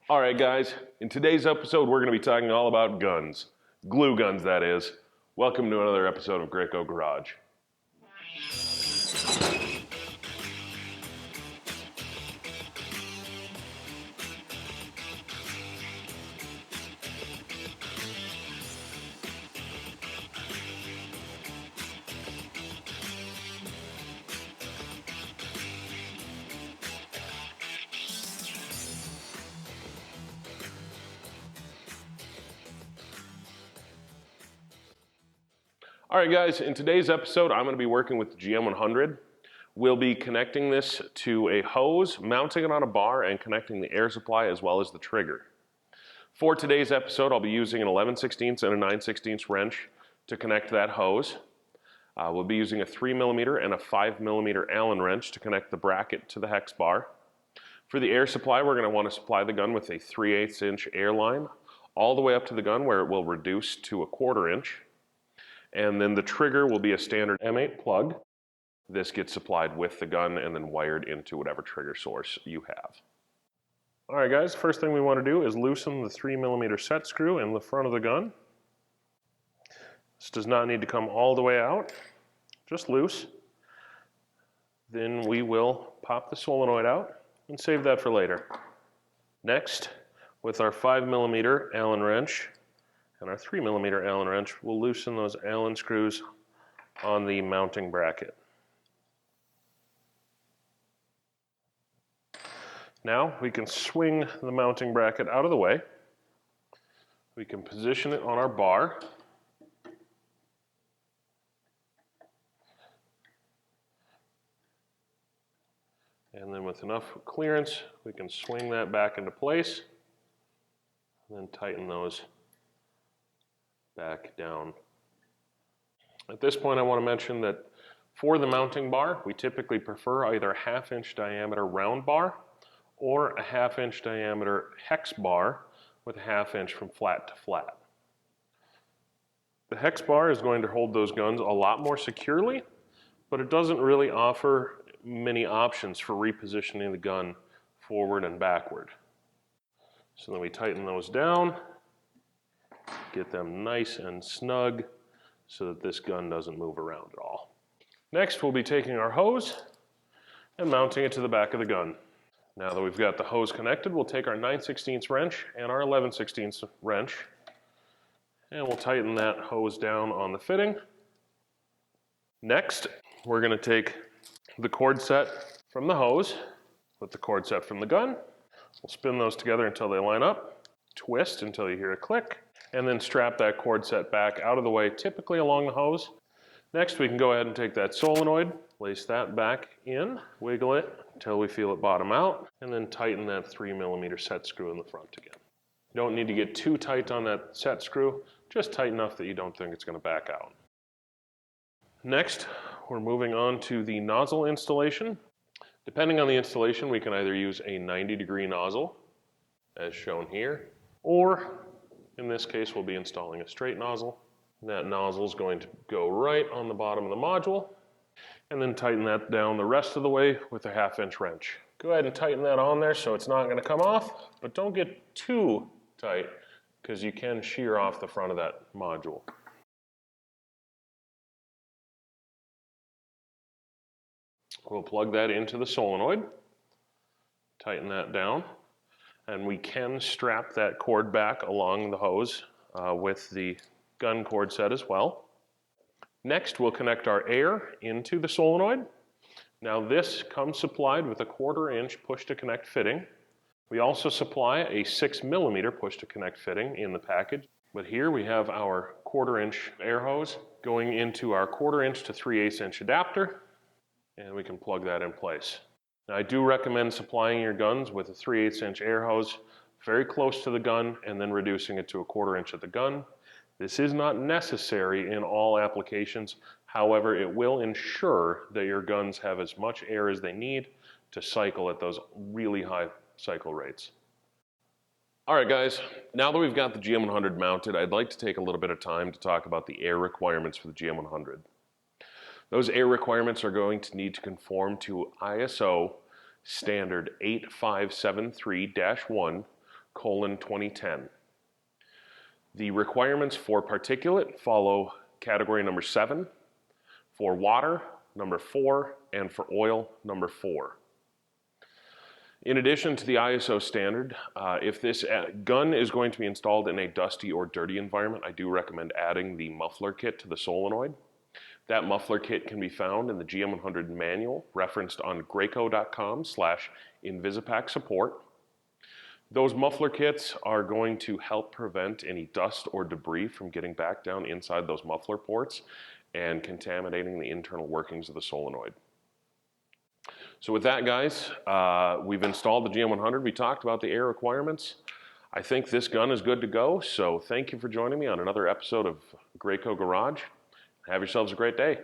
All right, guys, in today's episode, we're going to be talking all about guns. Glue guns, that is. Welcome to another episode of Graco Garage. All right, guys, in today's episode, I'm going to be working with the GM100. We'll be connecting this to a hose, mounting it on a bar, and connecting the air supply as well as the trigger. For today's episode, I'll be using an 11/16 and a 9/16 wrench to connect that hose. We'll be using a 3mm and a 5mm Allen wrench to connect the bracket to the hex bar. For the air supply, we're going to want to supply the gun with a 3/8 inch air line all the way up to the gun where it will reduce to a 1/4 inch. And then the trigger will be a standard M8 plug. This gets supplied with the gun and then wired into whatever trigger source you have. All right, guys, first thing we want to do is loosen the 3mm set screw in the front of the gun. This does not need to come all the way out, just loose. Then we will pop the solenoid out and save that for later. Next, with our 5mm Allen wrench and our 3mm Allen wrench, we'll loosen those Allen screws on the mounting bracket. Now we can swing the mounting bracket out of the way. We can position it on our bar. And then with enough clearance, we can swing that back into place and then tighten those back down. At this point, I want to mention that for the mounting bar, we typically prefer either a 1/2 inch diameter round bar or a 1/2 inch diameter hex bar with a 1/2 inch from flat to flat. The hex bar is going to hold those guns a lot more securely, but it doesn't really offer many options for repositioning the gun forward and backward. So then we tighten those down, get them nice and snug so that this gun doesn't move around at all. Next, we'll be taking our hose and mounting it to the back of the gun. Now that we've got the hose connected, we'll take our 9/16 wrench and our 11/16 wrench, and we'll tighten that hose down on the fitting. Next, we're going to take the cord set from the hose with the cord set from the gun. We'll spin those together until they line up, twist until you hear a click, and then strap that cord set back out of the way, typically along the hose. Next, we can go ahead and take that solenoid, place that back in, wiggle it until we feel it bottom out, and then tighten that 3mm set screw in the front again. You don't need to get too tight on that set screw, just tight enough that you don't think it's going to back out. Next, we're moving on to the nozzle installation. Depending on the installation, we can either use a 90-degree nozzle, as shown here, or in this case, we'll be installing a straight nozzle. That nozzle is going to go right on the bottom of the module, and then tighten that down the rest of the way with a 1/2 inch wrench. Go ahead and tighten that on there so it's not going to come off, but don't get too tight because you can shear off the front of that module. We'll plug that into the solenoid, tighten that down, and we can strap that cord back along the hose with the gun cord set as well. Next, we'll connect our air into the solenoid. Now this comes supplied with a 1/4 inch push to connect fitting. We also supply a 6mm push to connect fitting in the package, but here we have our 1/4 inch air hose going into our 1/4 inch to 3/8 inch adapter, and we can plug that in place. Now I do recommend supplying your guns with a 3/8 inch air hose very close to the gun and then reducing it to a 1/4 inch at the gun. This is not necessary in all applications. However, it will ensure that your guns have as much air as they need to cycle at those really high cycle rates. All right, guys, now that we've got the GM100 mounted, I'd like to take a little bit of time to talk about the air requirements for the GM100. Those air requirements are going to need to conform to ISO standard 8573-1 2010. The requirements for particulate follow category number 7, for water, number 4, and for oil, number 4. In addition to the ISO standard, if this gun is going to be installed in a dusty or dirty environment, I do recommend adding the muffler kit to the solenoid. That muffler kit can be found in the GM100 manual, referenced on Graco.com/InvisiPac support. Those muffler kits are going to help prevent any dust or debris from getting back down inside those muffler ports and contaminating the internal workings of the solenoid. So with that, guys, we've installed the GM100. We talked about the air requirements. I think this gun is good to go, so thank you for joining me on another episode of Graco Garage. Have yourselves a great day.